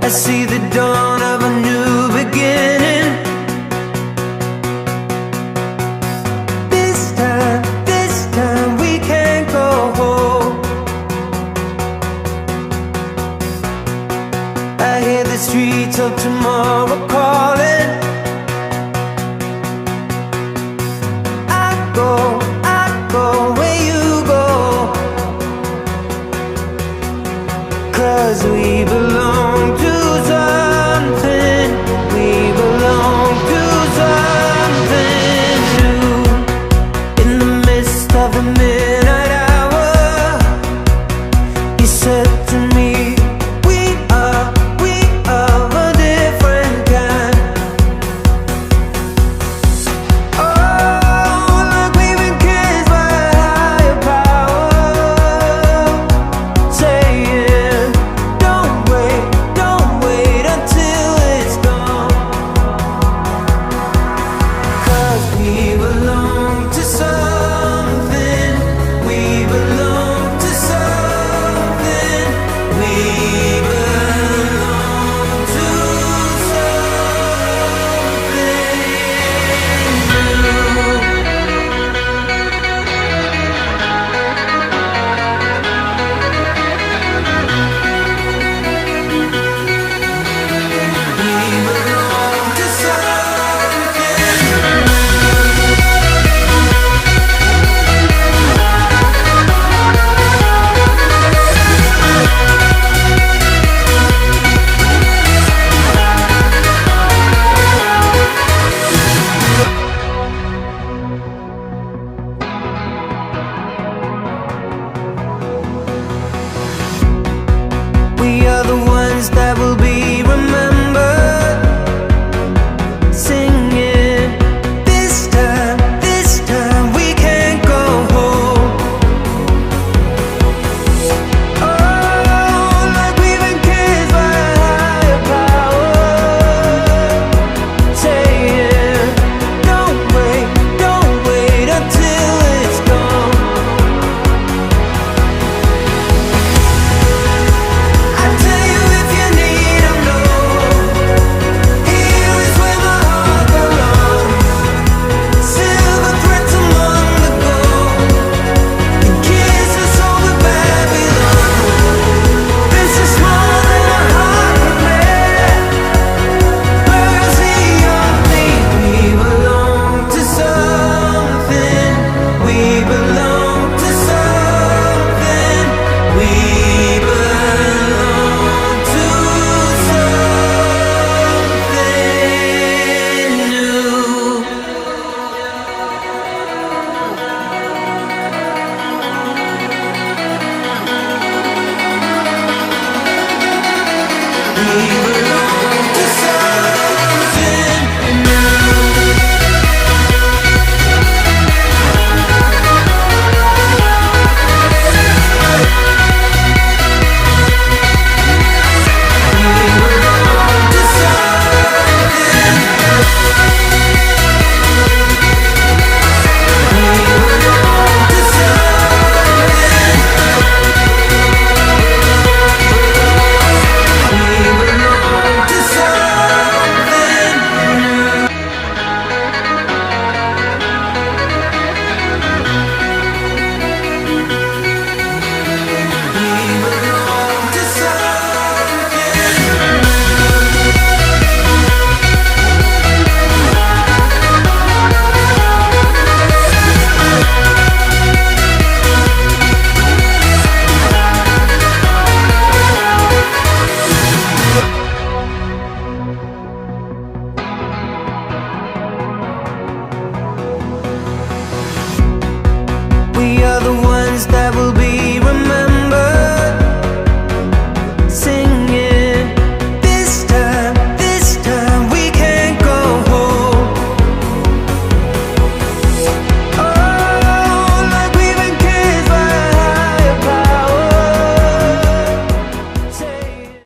I see the dawn of a new beginning. This time we can't go home. I hear the streets of tomorrow calling. I go where you go, 'cause we belong to something. We belong to something new. In the midst of the midnight hour, you said to me, we are a different kind. Oh, like we've been kissed by a higher power, saying, don't wait until it's gone. 'Cause we belong to something. We belong to something. We belong to we are the ones that will